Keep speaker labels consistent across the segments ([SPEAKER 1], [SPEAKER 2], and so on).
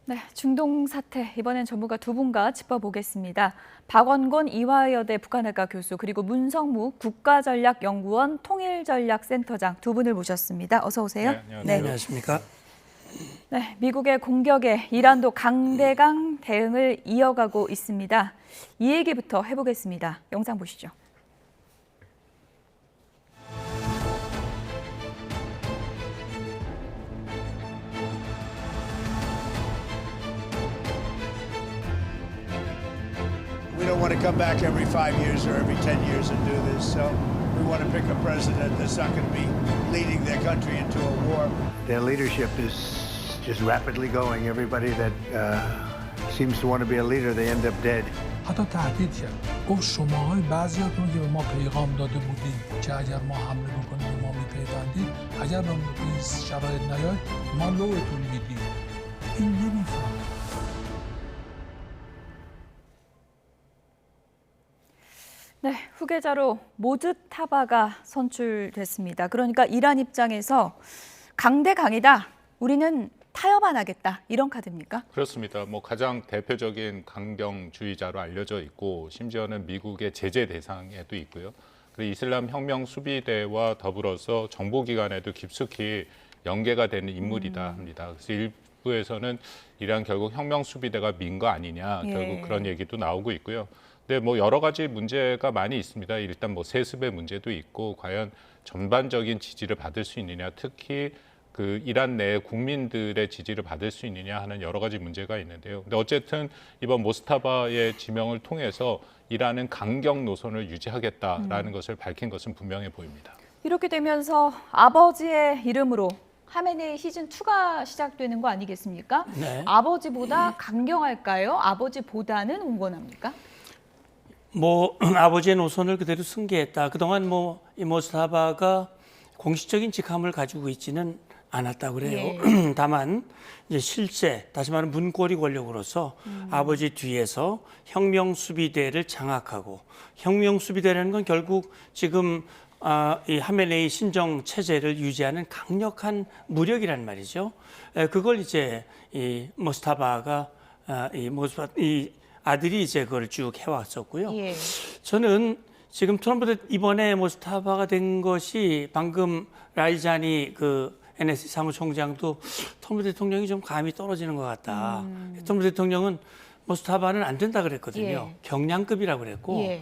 [SPEAKER 1] 네, 중동 사태 이번엔 전문가 두 분과 짚어보겠습니다. 박원곤 이화여대 북한학과 교수 그리고 문성무 국가전략연구원 통일전략센터장 두 분을 모셨습니다. 어서 오세요.
[SPEAKER 2] 네, 안녕하세요. 네.
[SPEAKER 3] 안녕하십니까?
[SPEAKER 1] 네, 미국의 공격에 이란도 강대강 대응을 이어가고 있습니다. 이 얘기부터 해보겠습니다. 영상 보시죠.
[SPEAKER 4] We don't want to come back every 5 years or every 10 years and do this. So we want to pick a president that's not going to be leading their country into a war.
[SPEAKER 5] Their leadership is just rapidly going. Everybody that seems to want to be a leader, they end up dead.
[SPEAKER 6] حتی تهدید کرد گفت شماهای بعضیاتون که به ما پیغام داده بودید که اگر ما حمله بکنیم به ما میپیوندید اگر به این شرایط نیاید ما لوتون میدیم این نمیفهمه.
[SPEAKER 1] 네, 후계자로 모즈타바가 선출됐습니다. 그러니까 이란 입장에서 강대강이다. 우리는 타협 안 하겠다. 이런 카드입니까?
[SPEAKER 2] 그렇습니다. 가장 대표적인 강경주의자로 알려져 있고 심지어는 미국의 제재 대상에도 있고요. 그리고 이슬람 혁명 수비대와 더불어서 정보기관에도 깊숙이 연계가 되는 인물이다 합니다. 그래서 일부에서는 이란 결국 혁명 수비대가 민 거 아니냐 결국 그런 얘기도 나오고 있고요. 근데 여러 가지 문제가 많이 있습니다. 일단 세습의 문제도 있고 과연 전반적인 지지를 받을 수 있느냐, 특히 그 이란 내 국민들의 지지를 받을 수 있느냐 하는 여러 가지 문제가 있는데요. 근데 어쨌든 이번 모스타바의 지명을 통해서 이란은 강경 노선을 유지하겠다라는 것을 밝힌 것은 분명해 보입니다.
[SPEAKER 1] 이렇게 되면서 아버지의 이름으로 하메네이 시즌2가 시작되는 거 아니겠습니까?
[SPEAKER 3] 네.
[SPEAKER 1] 아버지보다 강경할까요? 아버지보다는 온건합니까?
[SPEAKER 3] 아버지의 노선을 그대로 승계했다. 그동안 이 모스타바가 공식적인 직함을 가지고 있지는 않았다고 그래요.
[SPEAKER 1] 예.
[SPEAKER 3] 다만 이제 실제 다시 말하면 문고리 권력으로서 아버지 뒤에서 혁명 수비대를 장악하고 혁명 수비대라는 건 결국 지금 이 하메네이 신정 체제를 유지하는 강력한 무력이란 말이죠. 그걸 이제 이 모스타바가 이 아들이 이제 그걸 쭉 해왔었고요.
[SPEAKER 1] 예.
[SPEAKER 3] 저는 지금 트럼프 이번에 모스타바가 된 것이 방금 라이자니 그 NSC 사무총장도 트럼프 대통령이 좀 감이 떨어지는 것 같다. 트럼프 대통령은 모스타바는 안 된다 그랬거든요.
[SPEAKER 1] 예.
[SPEAKER 3] 경량급이라고 그랬고
[SPEAKER 1] 예.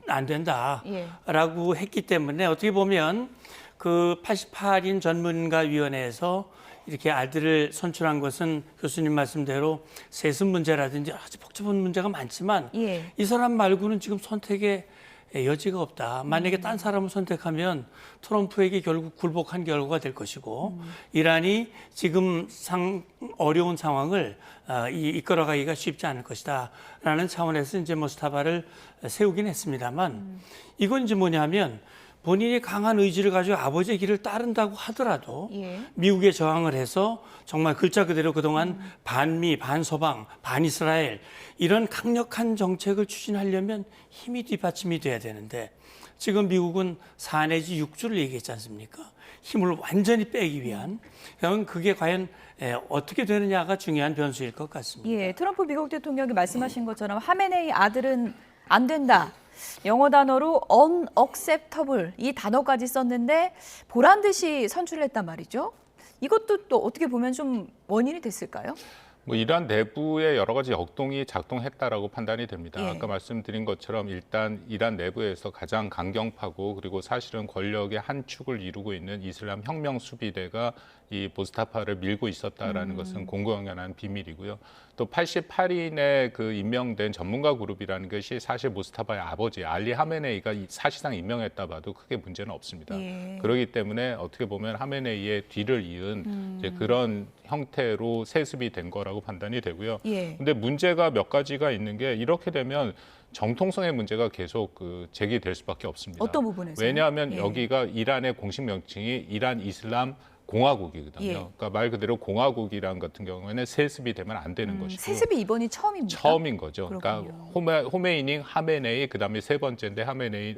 [SPEAKER 3] 안 된다라고
[SPEAKER 1] 예.
[SPEAKER 3] 했기 때문에 어떻게 보면 그 88인 전문가위원회에서 이렇게 아들을 선출한 것은 교수님 말씀대로 세습 문제라든지 아주 복잡한 문제가 많지만
[SPEAKER 1] 예.
[SPEAKER 3] 이 사람 말고는 지금 선택의 여지가 없다. 만약에 딴 사람을 선택하면 트럼프에게 결국 굴복한 결과가 될 것이고 이란이 지금 어려운 상황을 이끌어가기가 쉽지 않을 것이다. 라는 차원에서 이제 모스타바를 세우긴 했습니다만 이건 이제 뭐냐면 본인이 강한 의지를 가지고 아버지의 길을 따른다고 하더라도
[SPEAKER 1] 예.
[SPEAKER 3] 미국에 저항을 해서 정말 글자 그대로 그동안 반미, 반서방, 반이스라엘 이런 강력한 정책을 추진하려면 힘이 뒷받침이 돼야 되는데 지금 미국은 4 내지 6주를 얘기했지 않습니까? 힘을 완전히 빼기 위한 그게 과연 어떻게 되느냐가 중요한 변수일 것 같습니다.
[SPEAKER 1] 예, 트럼프 미국 대통령이 말씀하신 것처럼 하메네이 아들은 안 된다. 영어 단어로 unacceptable 이 단어까지 썼는데 보란 듯이 선출을 했단 말이죠. 이것도 또 어떻게 보면 좀 원인이 됐을까요?
[SPEAKER 2] 이란 내부의 여러 가지 역동이 작동했다라고 판단이 됩니다.
[SPEAKER 1] 예.
[SPEAKER 2] 아까 말씀드린 것처럼 일단 이란 내부에서 가장 강경파고 그리고 사실은 권력의 한 축을 이루고 있는 이슬람 혁명 수비대가 이 모스타파를 밀고 있었다라는 것은 공공연한 비밀이고요. 또 88인의 그 임명된 전문가 그룹이라는 것이 사실 모스타파의 아버지 알리 하메네이가 사실상 임명했다 봐도 크게 문제는 없습니다.
[SPEAKER 1] 예.
[SPEAKER 2] 그렇기 때문에 어떻게 보면 하메네이의 뒤를 이은 이제 그런 형태로 세습이 된 거라고 판단이 되고요.
[SPEAKER 1] 예.
[SPEAKER 2] 근데 문제가 몇 가지가 있는 게 이렇게 되면 정통성의 문제가 계속 제기될 수밖에 없습니다.
[SPEAKER 1] 어떤 부분에서?
[SPEAKER 2] 왜냐하면
[SPEAKER 1] 예.
[SPEAKER 2] 여기가 이란의 공식 명칭이 이란 이슬람 공화국이거든요.
[SPEAKER 1] 예.
[SPEAKER 2] 그러니까 말 그대로 공화국이란 같은 경우에는 세습이 되면 안 되는 것이고
[SPEAKER 1] 세습이 이번이 처음입니까?
[SPEAKER 2] 처음인 거죠.
[SPEAKER 1] 그렇군요.
[SPEAKER 2] 그러니까 호메이니, 하메네이, 그다음에 세 번째인데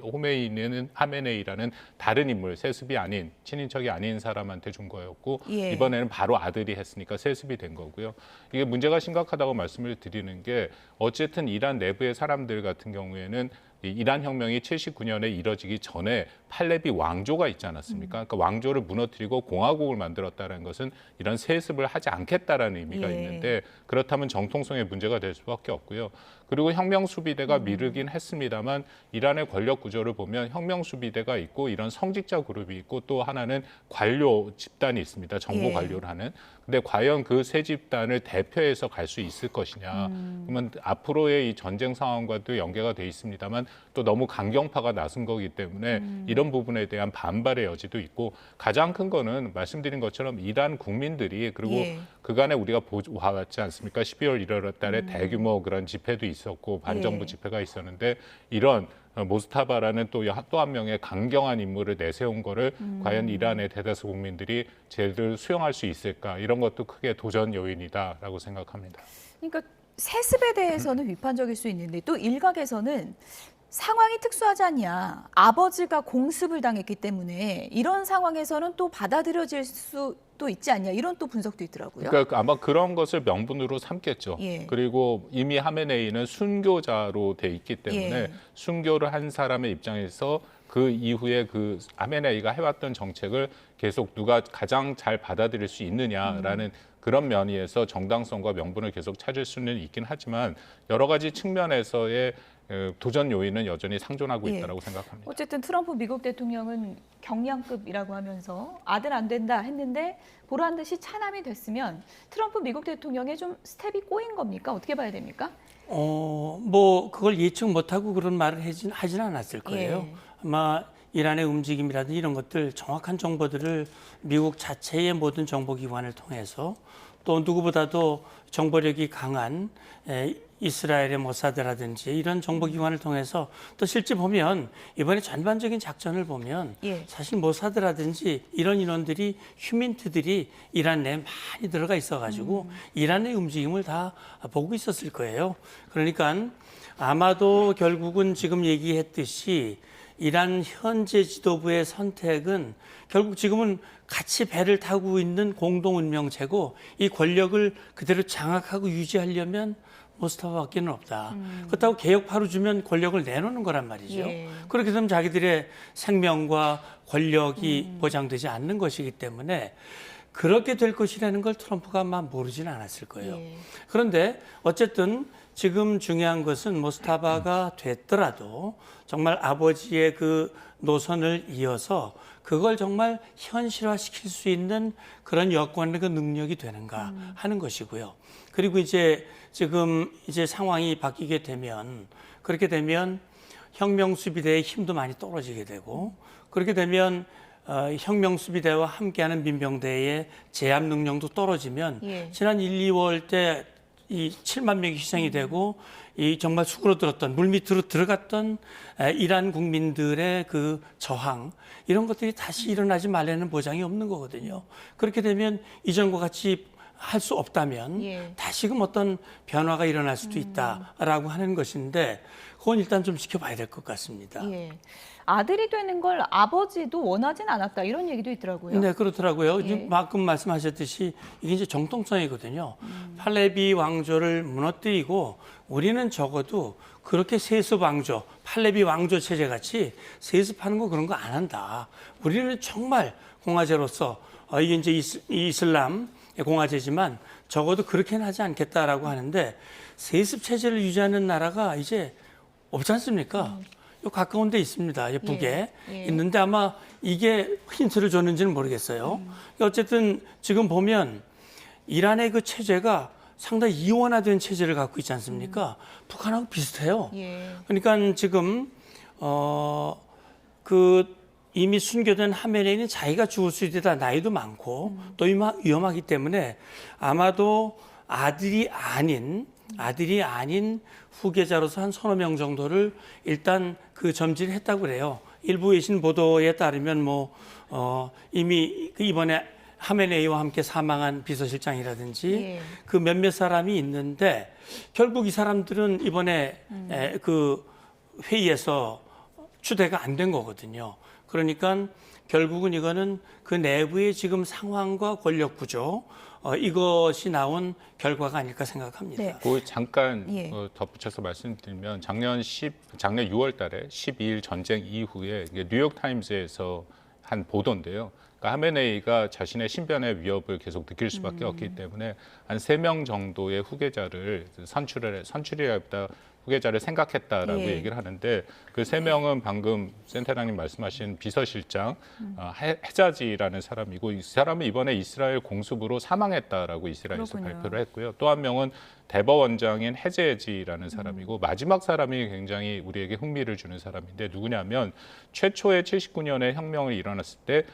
[SPEAKER 2] 호메이니는 하메네이라는 다른 인물, 세습이 아닌 친인척이 아닌 사람한테 준 거였고
[SPEAKER 1] 예.
[SPEAKER 2] 이번에는 바로 아들이 했으니까 세습이 된 거고요. 이게 문제가 심각하다고 말씀을 드리는 게 어쨌든 이란 내부의 사람들 같은 경우에는 이 이란 혁명이 79년에 이뤄지기 전에 팔레비 왕조가 있지 않았습니까? 그러니까 왕조를 무너뜨리고 공화국을 만들었다는 것은 이런 세습을 하지 않겠다라는 의미가
[SPEAKER 1] 예.
[SPEAKER 2] 있는데 그렇다면 정통성에 문제가 될 수밖에 없고요. 그리고 혁명 수비대가 미르긴 했습니다만 이란의 권력 구조를 보면 혁명 수비대가 있고 이런 성직자 그룹이 있고 또 하나는 관료 집단이 있습니다. 정보
[SPEAKER 1] 예.
[SPEAKER 2] 관료를 하는. 근데 과연 그 세 집단을 대표해서 갈 수 있을 것이냐. 그러면 앞으로의 이 전쟁 상황과도 연계가 돼 있습니다만 또 너무 강경파가 나선 거기 때문에 이런 부분에 대한 반발의 여지도 있고 가장 큰 거는 말씀드린 것처럼 이란 국민들이 그리고
[SPEAKER 1] 예.
[SPEAKER 2] 그간에 우리가 봐왔지 않습니까? 12월 1월 달에 대규모 그런 집회도 있었고 반정부
[SPEAKER 1] 예.
[SPEAKER 2] 집회가 있었는데 이런 모스타바라는 또 한 명의 강경한 인물을 내세운 거를 과연 이란의 대다수 국민들이 제대로 수용할 수 있을까? 이런 것도 크게 도전 요인이다라고 생각합니다.
[SPEAKER 1] 그러니까 세습에 대해서는 비판적일 수 있는데 또 일각에서는 상황이 특수하지 않냐. 아버지가 공습을 당했기 때문에 이런 상황에서는 또 받아들여질 수도 있지 않냐. 이런 또 분석도 있더라고요.
[SPEAKER 2] 그러니까 아마 그런 것을 명분으로 삼겠죠.
[SPEAKER 1] 예.
[SPEAKER 2] 그리고 이미 하메네이는 순교자로 돼 있기 때문에
[SPEAKER 1] 예.
[SPEAKER 2] 순교를 한 사람의 입장에서 그 이후에 그 하메네이가 해왔던 정책을 계속 누가 가장 잘 받아들일 수 있느냐라는 그런 면에서 정당성과 명분을 계속 찾을 수는 있긴 하지만 여러 가지 측면에서의 도전 요인은 여전히 상존하고
[SPEAKER 1] 예.
[SPEAKER 2] 있다고 생각합니다.
[SPEAKER 1] 어쨌든 트럼프 미국 대통령은 경량급이라고 하면서 아들 안 된다 했는데 보란 듯이 차남이 됐으면 트럼프 미국 대통령의 좀 스텝이 꼬인 겁니까? 어떻게 봐야 됩니까?
[SPEAKER 3] 뭐 그걸 예측 못하고 그런 말을 하진 않았을 거예요.
[SPEAKER 1] 예.
[SPEAKER 3] 아마 이란의 움직임이라든지 이런 것들 정확한 정보들을 미국 자체의 모든 정보기관을 통해서 또 누구보다도 정보력이 강한 이스라엘의 모사드라든지 이런 정보기관을 통해서 또 실제 보면 이번에 전반적인 작전을 보면
[SPEAKER 1] 예.
[SPEAKER 3] 사실 모사드라든지 이런 인원들이 휴민트들이 이란 내에 많이 들어가 있어가지고 이란의 움직임을 다 보고 있었을 거예요. 그러니까 아마도 결국은 지금 얘기했듯이 이란 현재 지도부의 선택은 결국 지금은 같이 배를 타고 있는 공동운명체고 이 권력을 그대로 장악하고 유지하려면 모스타바밖에는 없다. 그렇다고 개혁파로 주면 권력을 내놓는 거란 말이죠.
[SPEAKER 1] 예.
[SPEAKER 3] 그렇게 되면 자기들의 생명과 권력이 보장되지 않는 것이기 때문에 그렇게 될 것이라는 걸 트럼프가 아마 모르지는 않았을 거예요.
[SPEAKER 1] 예.
[SPEAKER 3] 그런데 어쨌든 지금 중요한 것은 모스타바가 됐더라도 정말 아버지의 그 노선을 이어서 그걸 정말 현실화시킬 수 있는 그런 여건과 그 능력이 되는가 하는 것이고요. 그리고 지금 상황이 바뀌게 되면 그렇게 되면 혁명수비대의 힘도 많이 떨어지게 되고 그렇게 되면 혁명수비대와 함께하는 민병대의 제압 능력도 떨어지면
[SPEAKER 1] 예.
[SPEAKER 3] 지난 1, 2월 때 이 7만 명이 희생이 되고 이 정말 수그러들었던 물밑으로 들어갔던 이란 국민들의 그 저항 이런 것들이 다시 일어나지 말라는 보장이 없는 거거든요. 그렇게 되면 이전과 같이 할 수 없다면
[SPEAKER 1] 예.
[SPEAKER 3] 다시금 어떤 변화가 일어날 수도 있다라고 하는 것인데 그건 일단 좀 지켜봐야 될 것 같습니다.
[SPEAKER 1] 예. 아들이 되는 걸 아버지도 원하진 않았다 이런 얘기도 있더라고요.
[SPEAKER 3] 네, 그렇더라고요.
[SPEAKER 1] 예.
[SPEAKER 3] 방금 말씀하셨듯이 이게 이제 정통성이거든요. 팔레비 왕조를 무너뜨리고 우리는 적어도 그렇게 세습 왕조, 팔레비 왕조 체제 같이 세습하는 거 그런 거 안 한다. 우리는 정말 공화제로서 이게 이제 이슬람 공화제지만 적어도 그렇게는 하지 않겠다라고 하는데 세습 체제를 유지하는 나라가 이제 없지 않습니까? 요 가까운 데 있습니다. 북에
[SPEAKER 1] 예.
[SPEAKER 3] 있는데 아마 이게 힌트를 줬는지는 모르겠어요. 어쨌든 지금 보면 이란의 그 체제가 상당히 이원화된 체제를 갖고 있지 않습니까? 북한하고 비슷해요.
[SPEAKER 1] 예.
[SPEAKER 3] 그러니까 지금 그 이미 순교된 하메네이는 자기가 죽을 수 있다 나이도 많고 또 위험하기 때문에 아마도 아들이 아닌 후계자로서 한 서너 명 정도를 일단 그 점지를 했다고 그래요. 일부 외신 보도에 따르면 이미 그 이번에 하메네이와 함께 사망한 비서실장이라든지
[SPEAKER 1] 예.
[SPEAKER 3] 그 몇몇 사람이 있는데 결국 이 사람들은 이번에 그 회의에서 추대가 안 된 거거든요. 그러니까 결국은 이거는 그 내부의 지금 상황과 권력 구조 이것이 나온 결과가 아닐까 생각합니다.
[SPEAKER 1] 네.
[SPEAKER 2] 그 잠깐
[SPEAKER 1] 예.
[SPEAKER 2] 덧붙여서 말씀드리면 작년 6월 달에 12일 전쟁 이후에 이게 뉴욕 타임즈에서 한 보도인데요. 그러니까 하메네이가 자신의 신변의 위협을 계속 느낄 수밖에 없기 때문에 한 3명 정도의 후계자를 선출이라기보다 후계자를 생각했다라고
[SPEAKER 1] 예.
[SPEAKER 2] 얘기를 하는데 그 3명은 방금 센터장님 말씀하신 비서실장 헤자지라는 사람이고 이 사람은 이번에 이스라엘 공습으로 사망했다라고 이스라엘에서
[SPEAKER 1] 그렇군요.
[SPEAKER 2] 발표를 했고요. 또 한 명은 대법원장인 헤제지라는 사람이고 마지막 사람이 굉장히 우리에게 흥미를 주는 사람인데 누구냐면 최초의 79년에 혁명을 일어났을 때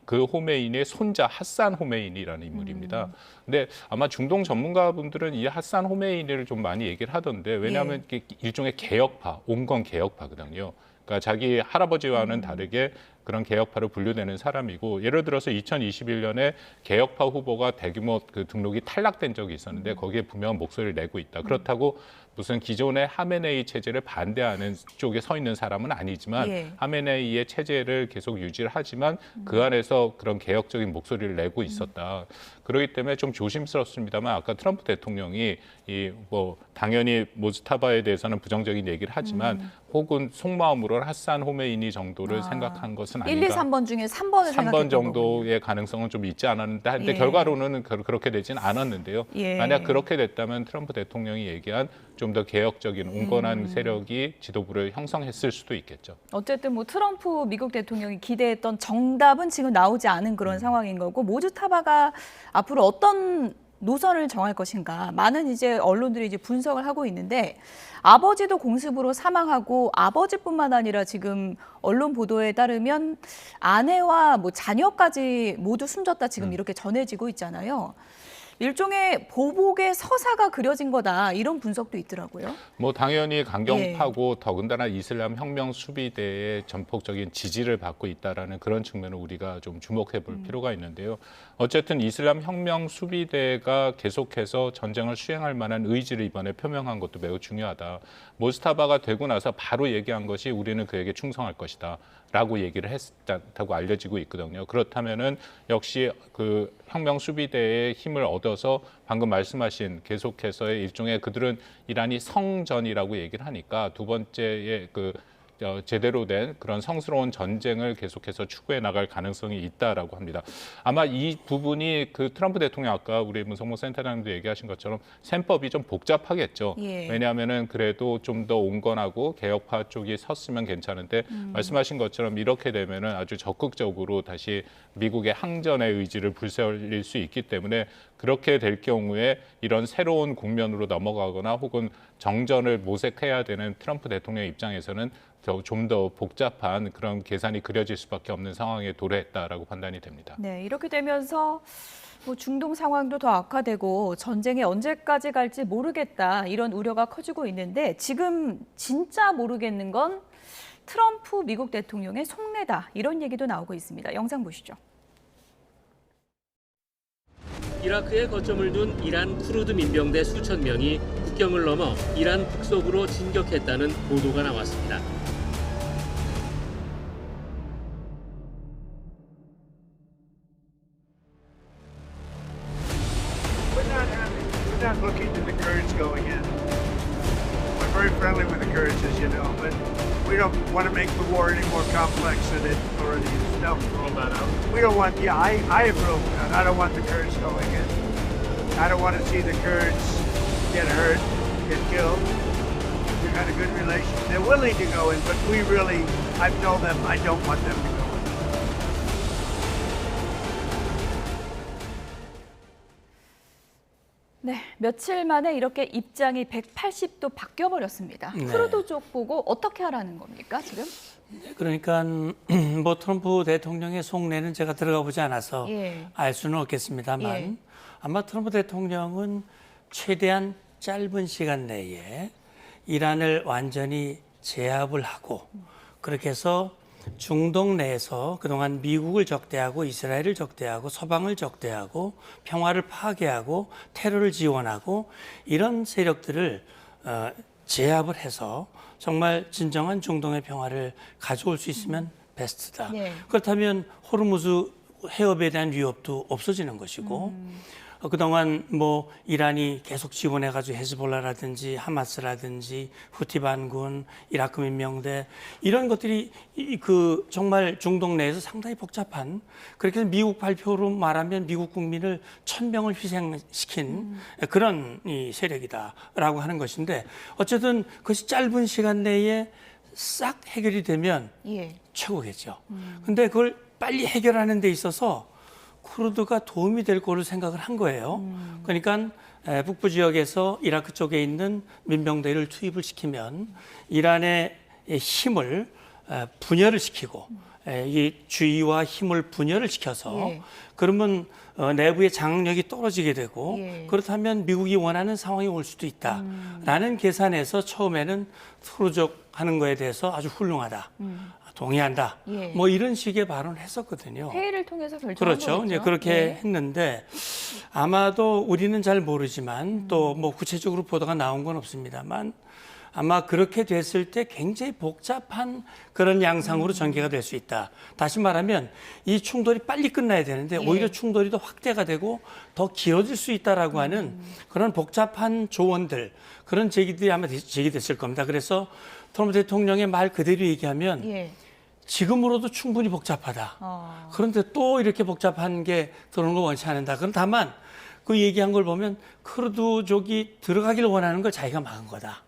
[SPEAKER 2] 그 호메이니의 손자 핫산 호메이니라는 인물입니다. 근데 아마 중동 전문가분들은 이 핫산 호메이니를 좀 많이 얘기를 하던데 왜냐하면 이게 일종의 개혁파, 온건 개혁파거든요. 그러니까 자기 할아버지와는 다르게 그런 개혁파로 분류되는 사람이고 예를 들어서 2021년에 개혁파 후보가 대규모 그 등록이 탈락된 적이 있었는데 거기에 분명한 목소리를 내고 있다. 그렇다고 무슨 기존의 하메네이 체제를 반대하는 쪽에 서 있는 사람은 아니지만
[SPEAKER 1] 예.
[SPEAKER 2] 하메네이의 체제를 계속 유지를 하지만 그 안에서 그런 개혁적인 목소리를 내고 있었다. 그렇기 때문에 좀 조심스럽습니다만 아까 트럼프 대통령이 당연히 모스타바에 대해서는 부정적인 얘기를 하지만 혹은 속마음으로 핫산 호메이니 정도를 생각한 것은
[SPEAKER 1] 1, 2,
[SPEAKER 2] 아닌가.
[SPEAKER 1] 3번 중에 3번을
[SPEAKER 2] 3번 정도의 가능성은 좀 있지 않았는데 한데
[SPEAKER 1] 예.
[SPEAKER 2] 결과로는 그렇게 되진 않았는데요.
[SPEAKER 1] 예.
[SPEAKER 2] 만약 그렇게 됐다면 트럼프 대통령이 얘기한 좀 더 개혁적인 온건한 세력이 지도부를 형성했을 수도 있겠죠.
[SPEAKER 1] 어쨌든 뭐 트럼프 미국 대통령이 기대했던 정답은 지금 나오지 않은 그런 상황인 거고 모주타바가 앞으로 어떤 노선을 정할 것인가 많은 이제 언론들이 이제 분석을 하고 있는데 아버지도 공습으로 사망하고 아버지뿐만 아니라 지금 언론 보도에 따르면 아내와 뭐 자녀까지 모두 숨졌다 지금 이렇게 전해지고 있잖아요. 일종의 보복의 서사가 그려진 거다 이런 분석도 있더라고요.
[SPEAKER 2] 뭐 당연히 강경파고 더군다나 이슬람 혁명 수비대의 전폭적인 지지를 받고 있다라는 그런 측면을 우리가 좀 주목해 볼 필요가 있는데요. 어쨌든 이슬람 혁명 수비대가 계속해서 전쟁을 수행할 만한 의지를 이번에 표명한 것도 매우 중요하다. 모스타바가 되고 나서 바로 얘기한 것이 우리는 그에게 충성할 것이다. 라고 얘기를 했다고 알려지고 있거든요. 그렇다면은 역시 그 혁명 수비대의 힘을 얻어서 방금 말씀하신 계속해서의 일종의 그들은 이란이 성전이라고 얘기를 하니까 두 번째의 그 제대로 된 그런 성스러운 전쟁을 계속해서 추구해 나갈 가능성이 있다라고 합니다. 아마 이 부분이 그 트럼프 대통령 아까 우리 문성모 센터장님도 얘기하신 것처럼 셈법이 좀 복잡하겠죠.
[SPEAKER 1] 예.
[SPEAKER 2] 왜냐하면은 그래도 좀 더 온건하고 개혁파 쪽이 섰으면 괜찮은데 말씀하신 것처럼 이렇게 되면은 아주 적극적으로 다시 미국의 항전의 의지를 불살릴 수 있기 때문에 그렇게 될 경우에 이런 새로운 국면으로 넘어가거나 혹은 정전을 모색해야 되는 트럼프 대통령 입장에서는 좀 더 복잡한 그런 계산이 그려질 수밖에 없는 상황에 도래했다라고 판단이 됩니다.
[SPEAKER 1] 네, 이렇게 되면서 뭐 중동 상황도 더 악화되고 전쟁이 언제까지 갈지 모르겠다 이런 우려가 커지고 있는데 지금 진짜 모르겠는 건 트럼프 미국 대통령의 속내다 이런 얘기도 나오고 있습니다. 영상 보시죠.
[SPEAKER 7] 이라크에 거점을 둔 이란 쿠르드 민병대 수천 명이 국경을 넘어 이란 북쪽으로 진격했다는 보도가 나왔습니다.
[SPEAKER 4] We're not looking to the Kurds going in. We're very friendly with the Kurds, as you know, but we don't want to make the war any more complex than it already is. No, roll that out. We don't want. Yeah, I have rolled that. I don't want the Kurds going in. I don't want to see the Kurds get hurt, get killed. We've had a good relation. They're willing to go in, but I've told them I don't want them to go in.
[SPEAKER 1] 네, 며칠 만에 이렇게 입장이 180도 바뀌어버렸습니다.
[SPEAKER 3] 네.
[SPEAKER 1] 쿠르드 쪽 보고 어떻게 하라는 겁니까, 지금?
[SPEAKER 3] 그러니까 뭐 트럼프 대통령의 속내는 제가 들어가 보지 않아서
[SPEAKER 1] 예.
[SPEAKER 3] 알 수는 없겠습니다만
[SPEAKER 1] 예.
[SPEAKER 3] 아마 트럼프 대통령은 최대한 짧은 시간 내에 이란을 완전히 제압을 하고 그렇게 해서 중동 내에서 그동안 미국을 적대하고 이스라엘을 적대하고 서방을 적대하고 평화를 파괴하고 테러를 지원하고 이런 세력들을 제압을 해서 정말 진정한 중동의 평화를 가져올 수 있으면 베스트다.
[SPEAKER 1] 네.
[SPEAKER 3] 그렇다면 호르무즈 해협에 대한 위협도 없어지는 것이고 그동안 뭐 이란이 계속 지원해가지고 헤즈볼라라든지 하마스라든지 후티 반군, 이라크 민병대 이런 것들이 그 정말 중동 내에서 상당히 복잡한 그렇게 해서 미국 발표로 말하면 미국 국민을 1000명을 희생시킨 그런 이 세력이다라고 하는 것인데 어쨌든 그것이 짧은 시간 내에 싹 해결이 되면
[SPEAKER 1] 예.
[SPEAKER 3] 최고겠죠. 근데 그걸 빨리 해결하는 데 있어서 쿠르드가 도움이 될 거로 생각을 한 거예요. 그러니까 북부 지역에서 이라크 쪽에 있는 민병대를 투입을 시키면 이란의 힘을 분열을 시키고 이 주의와 힘을 분열을 시켜서
[SPEAKER 1] 예.
[SPEAKER 3] 그러면 내부의 장악력이 떨어지게 되고
[SPEAKER 1] 예.
[SPEAKER 3] 그렇다면 미국이 원하는 상황이 올 수도 있다라는 계산에서 처음에는 투르족 하는 거에 대해서 아주 훌륭하다. 동의한다.
[SPEAKER 1] 예.
[SPEAKER 3] 뭐 이런 식의 발언을 했었거든요.
[SPEAKER 1] 회의를 통해서 결정한
[SPEAKER 3] 그렇죠.
[SPEAKER 1] 거겠죠.
[SPEAKER 3] 이제 그렇게
[SPEAKER 1] 네.
[SPEAKER 3] 했는데 아마도 우리는 잘 모르지만 또 뭐 구체적으로 보도가 나온 건 없습니다만 아마 그렇게 됐을 때 굉장히 복잡한 그런 양상으로 전개가 될 수 있다. 다시 말하면 이 충돌이 빨리 끝나야 되는데
[SPEAKER 1] 예.
[SPEAKER 3] 오히려 충돌이 더 확대가 되고 더 길어질 수 있다라고 하는 그런 복잡한 조언들 그런 제기들이 아마 제기됐을 겁니다. 그래서 트럼프 대통령의 말 그대로 얘기하면
[SPEAKER 1] 예.
[SPEAKER 3] 지금으로도 충분히 복잡하다. 그런데 또 이렇게 복잡한 게 들어오는 걸 원치 않는다. 그럼 다만 그 얘기한 걸 보면 크루드족이 들어가기를 원하는 걸 자기가 막은 거다.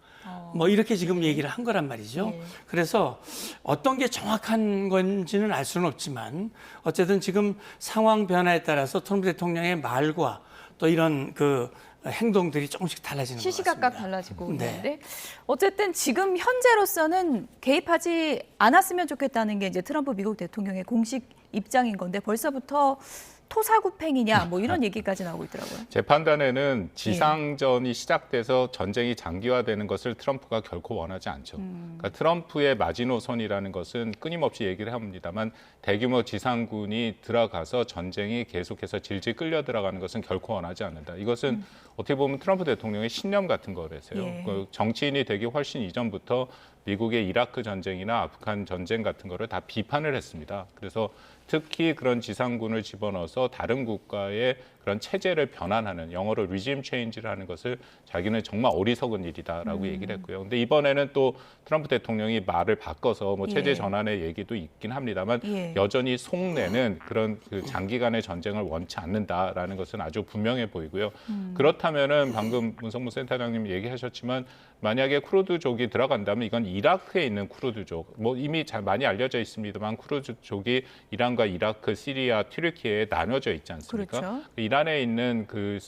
[SPEAKER 3] 뭐 이렇게 지금 얘기를 한 거란 말이죠.
[SPEAKER 1] 예.
[SPEAKER 3] 그래서 어떤 게 정확한 건지는 알 수는 없지만 어쨌든 지금 상황 변화에 따라서 트럼프 대통령의 말과 또 이런 그 행동들이 조금씩 달라지는 것 같습니다.
[SPEAKER 1] 시시각각 달라지고
[SPEAKER 3] 네.
[SPEAKER 1] 있는데 어쨌든 지금 현재로서는 개입하지 않았으면 좋겠다는 게 이제 트럼프 미국 대통령의 공식 입장인 건데 벌써부터 토사구팽이냐 뭐 이런 얘기까지 나오고 있더라고요.
[SPEAKER 2] 제 판단에는 지상전이 시작돼서 전쟁이 장기화되는 것을 트럼프가 결코 원하지 않죠. 그러니까 트럼프의 마지노선이라는 것은 끊임없이 얘기를 합니다만 대규모 지상군이 들어가서 전쟁이 계속해서 질질 끌려 들어가는 것은 결코 원하지 않는다. 이것은 어떻게 보면 트럼프 대통령의 신념 같은 거라서요.
[SPEAKER 1] 예.
[SPEAKER 2] 그 정치인이 되기 훨씬 이전부터 미국의 이라크 전쟁이나 아프간 전쟁 같은 거를 다 비판을 했습니다. 그래서 특히 그런 지상군을 집어넣어서 다른 국가의 그런 체제를 변환하는 영어로 regime change를 하는 것을 자기는 정말 어리석은 일이다라고 얘기를 했고요. 근데 이번에는 또 트럼프 대통령이 말을 바꿔서 뭐 체제
[SPEAKER 1] 예.
[SPEAKER 2] 전환의 얘기도 있긴 합니다만
[SPEAKER 1] 예.
[SPEAKER 2] 여전히 속내는 그런 그 장기간의 전쟁을 원치 않는다라는 것은 아주 분명해 보이고요. 그렇다면은 방금 문성무 센터장님 얘기하셨지만 만약에 쿠르드족이 들어간다면 이건 이라크에 있는 쿠르드족, 뭐 이미 잘 많이 알려져 있습니다만 쿠르드족이 이란과 이라크, 시리아, 튀르키예에 나눠져 있지 않습니까?
[SPEAKER 1] 그렇죠.
[SPEAKER 2] 이란에 있는 그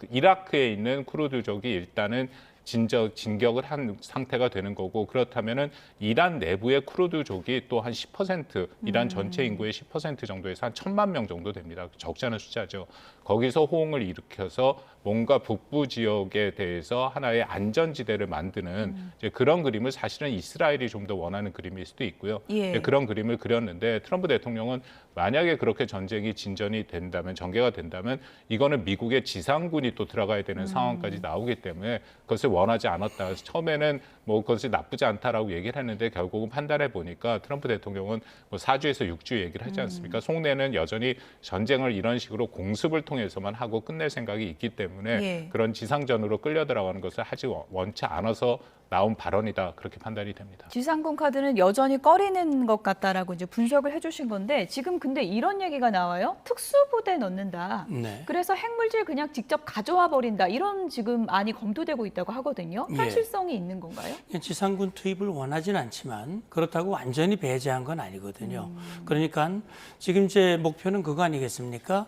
[SPEAKER 2] 이라크에 있는 쿠르드족이 일단은 진격을 한 상태가 되는 거고 그렇다면은 이란 내부의 쿠르드족이 또 한 10% 이란 전체 인구의 10% 정도에서 한 1000만 명 정도 됩니다. 적지 않은 숫자죠. 거기서 호응을 일으켜서 뭔가 북부 지역에 대해서 하나의 안전지대를 만드는 이제 그런 그림을 사실은 이스라엘이 좀 더 원하는 그림일 수도 있고요.
[SPEAKER 1] 예.
[SPEAKER 2] 그런 그림을 그렸는데 트럼프 대통령은 만약에 그렇게 전쟁이 진전이 된다면 전개가 된다면 이거는 미국의 지상군이 또 들어가야 되는 상황까지 나오기 때문에 그것을 원하지 않았다. 그래서 처음에는 뭐 그것이 나쁘지 않다라고 얘기를 했는데 결국은 판단해 보니까 트럼프 대통령은 뭐 4주에서 6주 얘기를 하지 않습니까? 속내는 여전히 전쟁을 이런 식으로 공습을 통해서만 하고 끝낼 생각이 있기 때문에
[SPEAKER 1] 예.
[SPEAKER 2] 그런 지상전으로 끌려 들어가는 것을 하지 원치 않아서 나온 발언이다 그렇게 판단이 됩니다.
[SPEAKER 1] 지상군 카드는 여전히 꺼리는 것 같다라고 이제 분석을 해주신 건데 지금 근데 이런 얘기가 나와요. 특수부대 넣는다.
[SPEAKER 3] 네.
[SPEAKER 1] 그래서 핵물질 그냥 직접 가져와 버린다. 이런 지금 안이 검토되고 있다고 하거든요.
[SPEAKER 3] 예.
[SPEAKER 1] 현실성이 있는 건가요?
[SPEAKER 3] 지상군 투입을 원하지는 않지만 그렇다고 완전히 배제한 건 아니거든요. 그러니까 지금 제 목표는 그거 아니겠습니까?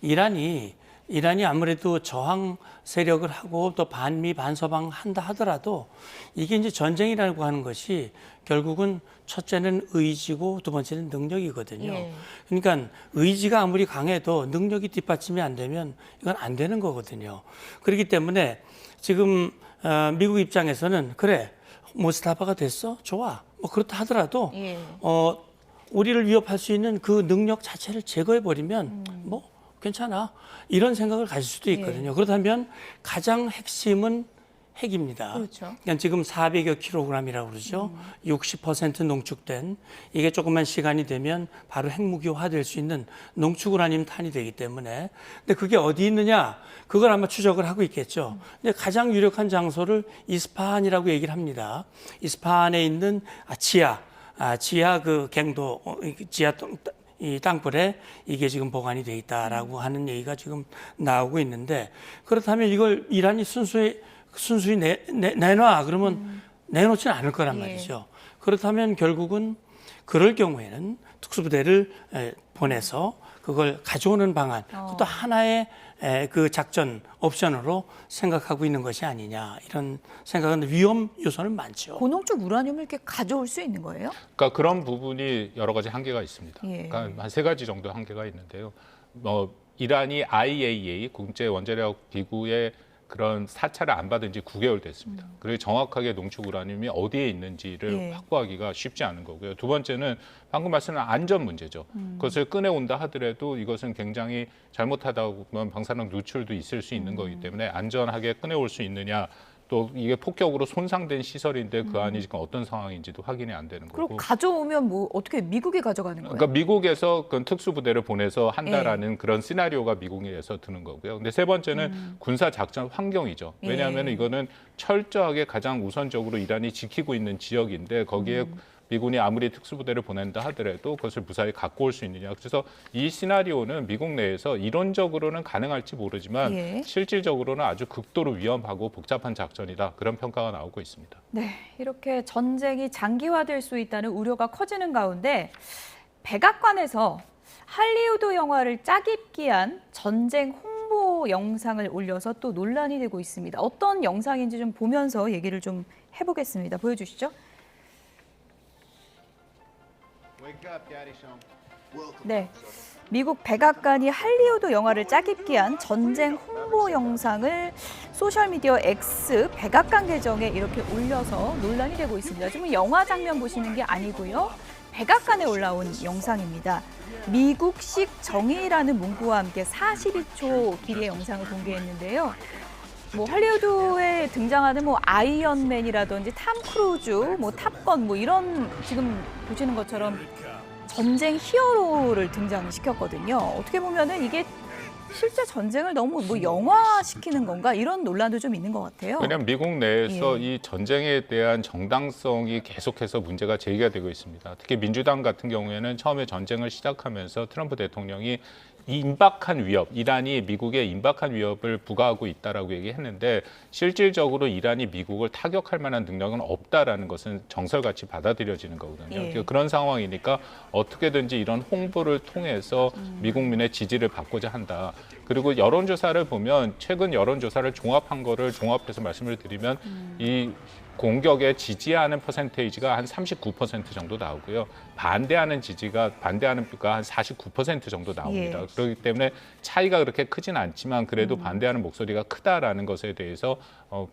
[SPEAKER 3] 이란이 아무래도 저항 세력을 하고 또 반미 반서방 한다 하더라도 이게 이제 전쟁이라고 하는 것이 결국은 첫째는 의지고 두 번째는 능력이거든요.
[SPEAKER 1] 예.
[SPEAKER 3] 그러니까 의지가 아무리 강해도 능력이 뒷받침이 안 되면 이건 안 되는 거거든요. 그렇기 때문에 지금 미국 입장에서는 그래 모스타파가 됐어? 좋아. 뭐 그렇다 하더라도
[SPEAKER 1] 예.
[SPEAKER 3] 우리를 위협할 수 있는 그 능력 자체를 제거해 버리면 뭐 괜찮아 이런 생각을 가질 수도 있거든요. 그렇다면 가장 핵심은 핵입니다.
[SPEAKER 1] 그렇죠.
[SPEAKER 3] 그러니까 지금 400여 킬로그램이라고 그러죠. 60% 농축된 이게 조금만 시간이 되면 바로 핵무기화될 수 있는 농축 우라늄 탄이 되기 때문에 근데 그게 어디 있느냐 그걸 아마 추적을 하고 있겠죠. 근데 가장 유력한 장소를 이스파한이라고 얘기를 합니다. 이스파한에 있는 지하 그 갱도 지하 이 땅굴에 이게 지금 보관이 돼 있다라고 하는 얘기가 지금 나오고 있는데 그렇다면 이걸 이란이 순수히 내놔 그러면 내놓지는 않을 거란 말이죠. 그렇다면 결국은 그럴 경우에는 특수부대를 보내서 그걸 가져오는 방안 그것도 하나의 그 작전 옵션으로 생각하고 있는 것이 아니냐 이런 생각은 위험 요소는 많죠.
[SPEAKER 1] 고농축 우라늄을 이렇게 가져올 수 있는 거예요?
[SPEAKER 2] 그러니까 그런 부분이 여러 가지 한계가 있습니다.
[SPEAKER 1] 예.
[SPEAKER 2] 그러니까 한 3가지 정도 한계가 있는데요. 이란이 IAEA 국제 원자력 기구의 그런 사찰을 안 받은 지 9개월 됐습니다. 그리고 정확하게 농축 우라늄이 어디에 있는지를
[SPEAKER 1] 예.
[SPEAKER 2] 확보하기가 쉽지 않은 거고요. 두 번째는 방금 말씀한 안전 문제죠. 그것을 꺼내온다 하더라도 이것은 굉장히 잘못하다 보면 방사능 누출도 있을 수 있는 거기 때문에 안전하게 꺼내올 수 있느냐 또 이게 폭격으로 손상된 시설인데 그 안이 지금 어떤 상황인지도 확인이 안 되는
[SPEAKER 1] 그리고
[SPEAKER 2] 거고.
[SPEAKER 1] 가져오면 뭐 어떻게 미국이 가져가는 거예요?
[SPEAKER 2] 그러니까 미국에서 그 특수부대를 보내서 한다라는 그런 시나리오가 미국에서 드는 거고요. 근데 세 번째는 군사 작전 환경이죠. 왜냐하면 이거는 철저하게 가장 우선적으로 이란이 지키고 있는 지역인데 거기에 미군이 아무리 특수부대를 보낸다 하더라도 그것을 무사히 갖고 올 수 있느냐. 그래서 이 시나리오는 미국 내에서 이론적으로는 가능할지 모르지만
[SPEAKER 1] 예.
[SPEAKER 2] 실질적으로는 아주 극도로 위험하고 복잡한 작전이다. 그런 평가가 나오고 있습니다.
[SPEAKER 1] 네, 이렇게 전쟁이 장기화될 수 있다는 우려가 커지는 가운데 백악관에서 할리우드 영화를 짜깁기한 전쟁 홍보 영상을 올려서 또 논란이 되고 있습니다. 어떤 영상인지 좀 보면서 얘기를 좀 해보겠습니다. 보여주시죠. 네, 미국 백악관이 할리우드 영화를 짜깁기한 전쟁 홍보 영상을 소셜미디어 X 백악관 계정에 이렇게 올려서 논란이 되고 있습니다. 지금 영화 장면 보시는 게 아니고요. 백악관에 올라온 영상입니다. 미국식 정의라는 문구와 함께 42초 길이의 영상을 공개했는데요. 뭐 할리우드에 등장하는 뭐 아이언맨이라든지 탐 크루즈, 뭐 탑건 뭐 이런 지금 보시는 것처럼 전쟁 히어로를 등장시켰거든요. 어떻게 보면은 이게 실제 전쟁을 너무 뭐 영화시키는 건가 이런 논란도 좀 있는 것 같아요.
[SPEAKER 2] 왜냐하면 미국 내에서 이 전쟁에 대한 정당성이 계속해서 문제가 제기가 되고 있습니다. 특히 민주당 같은 경우에는 처음에 전쟁을 시작하면서 트럼프 대통령이 임박한 위협, 이란이 미국에 임박한 위협을 부과하고 있다라고 얘기했는데 실질적으로 이란이 미국을 타격할 만한 능력은 없다라는 것은 정설같이 받아들여지는 거거든요.
[SPEAKER 1] 예.
[SPEAKER 2] 그런 상황이니까 어떻게든지 이런 홍보를 통해서 미국민의 지지를 받고자 한다. 그리고 여론조사를 보면 최근 여론조사를 종합해서 말씀을 드리면 이 공격에 지지하는 퍼센테이지가 한 39% 정도 나오고요. 반대하는 표가 한 49% 정도 나옵니다.
[SPEAKER 1] 예.
[SPEAKER 2] 그렇기 때문에 차이가 그렇게 크진 않지만 그래도 반대하는 목소리가 크다라는 것에 대해서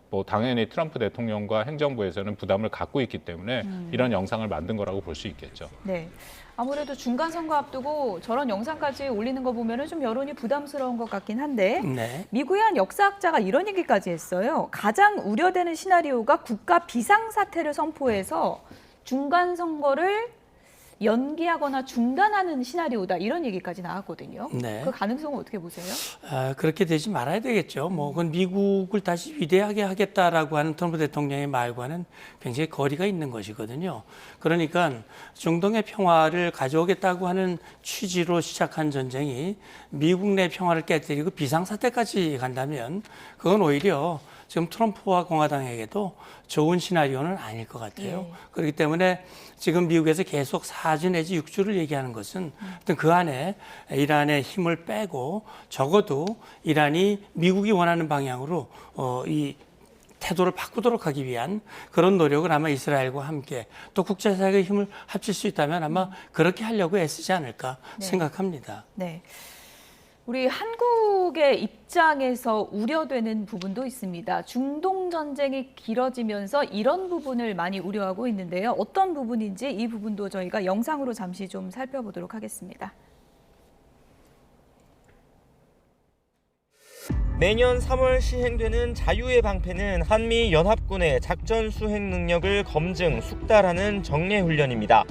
[SPEAKER 2] 뭐 당연히 트럼프 대통령과 행정부에서는 부담을 갖고 있기 때문에 이런 영상을 만든 거라고 볼 수 있겠죠.
[SPEAKER 1] 네. 아무래도 중간 선거 앞두고 저런 영상까지 올리는 거 보면은 좀 여론이 부담스러운 것 같긴 한데
[SPEAKER 3] 네.
[SPEAKER 1] 미국의 한 역사학자가 이런 얘기까지 했어요. 가장 우려되는 시나리오가 국가 비상사태를 선포해서 중간 선거를 연기하거나 중단하는 시나리오다 이런 얘기까지 나왔거든요.
[SPEAKER 3] 네.
[SPEAKER 1] 그 가능성은 어떻게 보세요?
[SPEAKER 3] 그렇게 되지 말아야 되겠죠. 뭐 그건 미국을 다시 위대하게 하겠다라고 하는 트럼프 대통령의 말과는 굉장히 거리가 있는 것이거든요. 그러니까 중동의 평화를 가져오겠다고 하는 취지로 시작한 전쟁이 미국 내 평화를 깨뜨리고 비상사태까지 간다면 그건 오히려 지금 트럼프와 공화당에게도 좋은 시나리오는 아닐 것 같아요.
[SPEAKER 1] 예.
[SPEAKER 3] 그렇기 때문에 지금 미국에서 계속 4주 내지 6주를 얘기하는 것은 어떤 그 안에 이란의 힘을 빼고 적어도 이란이 미국이 원하는 방향으로 이 태도를 바꾸도록 하기 위한 그런 노력을 아마 이스라엘과 함께 또 국제사회의 힘을 합칠 수 있다면 아마 그렇게 하려고 애쓰지 않을까 생각합니다.
[SPEAKER 1] 네. 우리 한국의 입장에서 우려되는 부분도 있습니다. 중동 전쟁이 길어지면서 이런 부분을 많이 우려하고 있는데요. 어떤 부분인지 이 부분도 저희가 영상으로 잠시 좀 살펴보도록 하겠습니다.
[SPEAKER 8] 매년 3월 시행되는 자유의 방패는 한미 연합군의 작전 수행 능력을 검증, 숙달하는 정례 훈련입니다.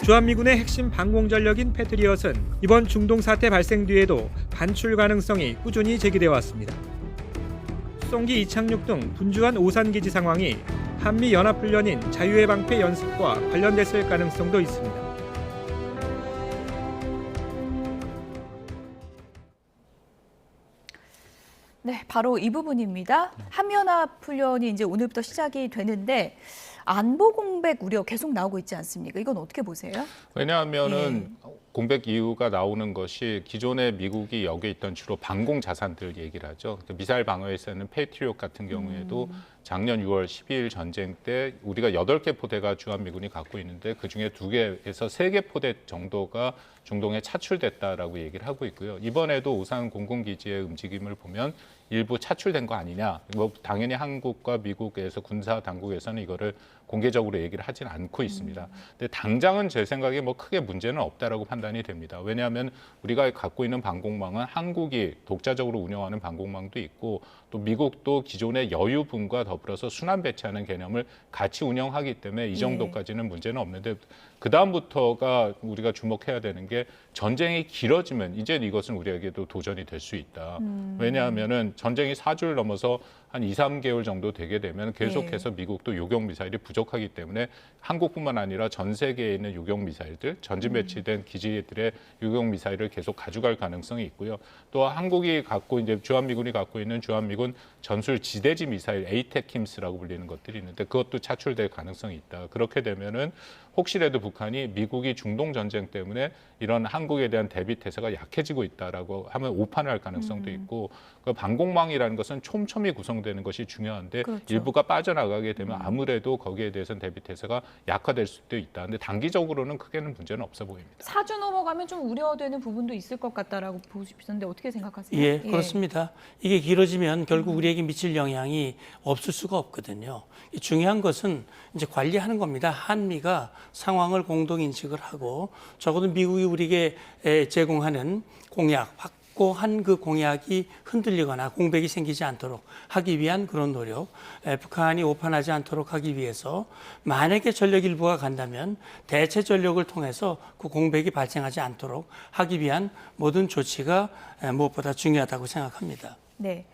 [SPEAKER 9] 주한미군의 핵심 방공 전력인 패트리엇은 이번 중동 사태 발생 뒤에도 반출 가능성이 꾸준히 제기되어 왔습니다. 수송기 이착륙 등 분주한 오산기지 상황이 한미 연합훈련인 자유의 방패 연습과 관련됐을 가능성도 있습니다.
[SPEAKER 1] 네, 바로 이 부분입니다. 한미연합훈련이 이제 오늘부터 시작이 되는데 안보 공백 우려 계속 나오고 있지 않습니까? 이건 어떻게 보세요?
[SPEAKER 2] 왜냐하면은 공백 이유가 나오는 것이 기존에 미국이 여기에 있던 주로 방공 자산들 얘기를 하죠. 그러니까 미사일 방어에 쓰는 패트리엇 같은 경우에도 작년 6월 12일 전쟁 때 우리가 8개 포대가 주한미군이 갖고 있는데 그중에 2개에서 3개 포대 정도가 중동에 차출됐다라고 얘기를 하고 있고요. 이번에도 오산 공군기지의 움직임을 보면 일부 차출된 거 아니냐. 뭐 당연히 한국과 미국에서 군사 당국에서는 이거를 공개적으로 얘기를 하지는 않고 있습니다. 근데 당장은 제 생각에 뭐 크게 문제는 없다라고 판단이 됩니다. 왜냐하면 우리가 갖고 있는 방공망은 한국이 독자적으로 운영하는 방공망도 있고 또 미국도 기존의 여유분과 더불어서 순환 배치하는 개념을 같이 운영하기 때문에 이 정도까지는 문제는 없는데 그다음부터가 우리가 주목해야 되는 게 전쟁이 길어지면 이제 이것은 우리에게도 도전이 될 수 있다. 왜냐하면은 전쟁이 4주를 넘어서 한 2, 3개월 정도 되게 되면 계속해서 미국도 요격 미사일이 부족하기 때문에 한국뿐만 아니라 전 세계에 있는 요격 미사일들, 전진 배치된 기지들의 요격 미사일을 계속 가져갈 가능성이 있고요. 또 한국이 갖고 이제 주한미군이 갖고 있는 주한미군 전술 지대지 미사일 에이테킴스라고 불리는 것들이 있는데 그것도 차출될 가능성이 있다. 그렇게 되면은 혹시라도 북한이 미국이 중동 전쟁 때문에 이런 한국에 대한 대비 태세가 약해지고 있다라고 하면 오판을 할 가능성도 있고 그 방공망이라는 것은 촘촘히 구성되는 것이 중요한데
[SPEAKER 1] 그렇죠.
[SPEAKER 2] 일부가 빠져나가게 되면 아무래도 거기에 대해서는 대비 태세가 약화될 수도 있다. 근데 단기적으로는 크게는 문제는 없어 보입니다.
[SPEAKER 1] 4주 넘어가면 좀 우려되는 부분도 있을 것 같다라고 보고 싶은데 어떻게 생각하세요?
[SPEAKER 3] 예, 그렇습니다. 이게 길어지면 결국 우리에게 미칠 영향이 없을 수가 없거든요. 중요한 것은 이제 관리하는 겁니다. 한미가 상황을 공동 인식을 하고 적어도 미국이 우리에게 제공하는 공약, 확고한 그 공약이 흔들리거나 공백이 생기지 않도록 하기 위한 그런 노력, 북한이 오판하지 않도록 하기 위해서 만약에 전력 일부가 간다면 대체 전력을 통해서 그 공백이 발생하지 않도록 하기 위한 모든 조치가 무엇보다 중요하다고 생각합니다.
[SPEAKER 1] 네.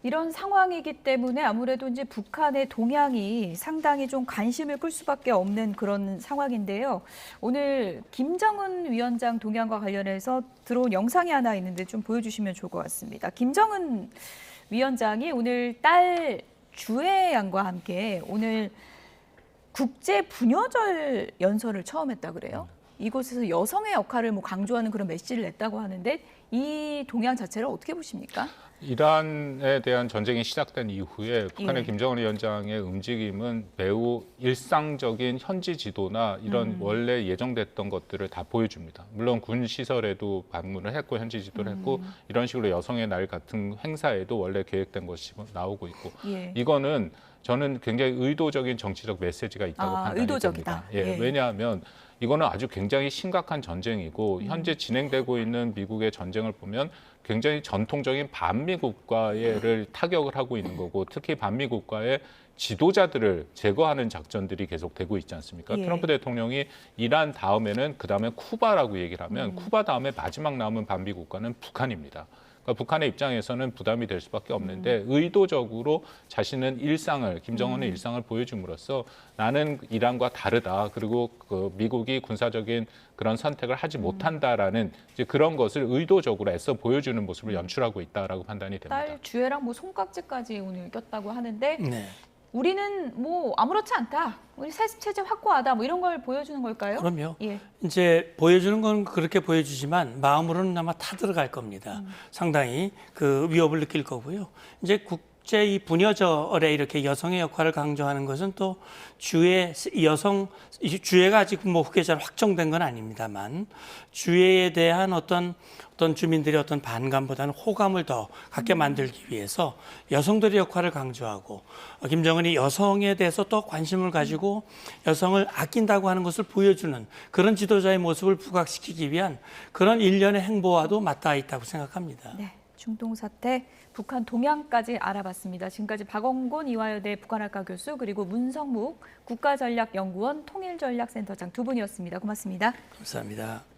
[SPEAKER 1] 이런 상황이기 때문에 아무래도 이제 북한의 동향이 상당히 좀 관심을 끌 수밖에 없는 그런 상황인데요. 오늘 김정은 위원장 동향과 관련해서 들어온 영상이 하나 있는데 좀 보여주시면 좋을 것 같습니다. 김정은 위원장이 오늘 딸 주혜 양과 함께 오늘 국제 부녀절 연설을 처음 했다 그래요. 이곳에서 여성의 역할을 뭐 강조하는 그런 메시지를 냈다고 하는데 이 동향 자체를 어떻게 보십니까?
[SPEAKER 2] 이란에 대한 전쟁이 시작된 이후에 북한의 김정은 위원장의 움직임은 매우 일상적인 현지 지도나 이런 원래 예정됐던 것들을 다 보여줍니다. 물론 군 시설에도 방문을 했고 현지 지도를 했고 이런 식으로 여성의 날 같은 행사에도 원래 계획된 것이 나오고 있고 이거는 저는 굉장히 의도적인 정치적 메시지가 있다고 판단이
[SPEAKER 1] 의도적이다.
[SPEAKER 2] 됩니다. 왜냐하면 이거는 아주 굉장히 심각한 전쟁이고 현재 진행되고 있는 미국의 전쟁을 보면 굉장히 전통적인 반미 국가를 타격을 하고 있는 거고 특히 반미 국가의 지도자들을 제거하는 작전들이 계속되고 있지 않습니까? 트럼프 대통령이 이란 다음에는 그다음에 쿠바라고 얘기를 하면 쿠바 다음에 마지막 남은 반미 국가는 북한입니다. 그러니까 북한의 입장에서는 부담이 될 수밖에 없는데 의도적으로 자신은 일상을 김정은의 일상을 보여줌으로써 나는 이란과 다르다. 그리고 그 미국이 군사적인 그런 선택을 하지 못한다라는 이제 그런 것을 의도적으로 애써 보여주는 모습을 연출하고 있다라고 판단이 됩니다.
[SPEAKER 1] 딸 주혜랑 뭐 손깍지까지 오늘 꼈다고 하는데
[SPEAKER 3] 네.
[SPEAKER 1] 우리는 뭐 아무렇지 않다. 우리 세습 체제 확고하다. 뭐 이런 걸 보여주는 걸까요?
[SPEAKER 3] 그럼요.
[SPEAKER 1] 예.
[SPEAKER 3] 이제 보여주는 건 그렇게 보여주지만 마음으로는 아마 타들어갈 겁니다. 상당히 그 위협을 느낄 거고요. 이제 국제 이 부녀절에 이렇게 여성의 역할을 강조하는 것은 또 주회가 아직 뭐 후계자로 확정된 건 아닙니다만 주회에 대한 어떤 주민들의 어떤 반감보다는 호감을 더 갖게 만들기 위해서 여성들의 역할을 강조하고 김정은이 여성에 대해서 또 관심을 가지고 여성을 아낀다고 하는 것을 보여주는 그런 지도자의 모습을 부각시키기 위한 그런 일련의 행보와도 맞닿아 있다고 생각합니다.
[SPEAKER 1] 네, 중동 사태, 북한 동향까지 알아봤습니다. 지금까지 박원곤 이화여대 북한학과 교수 그리고 문성묵 국가전략연구원 통일전략센터장 두 분이었습니다. 고맙습니다.
[SPEAKER 3] 감사합니다.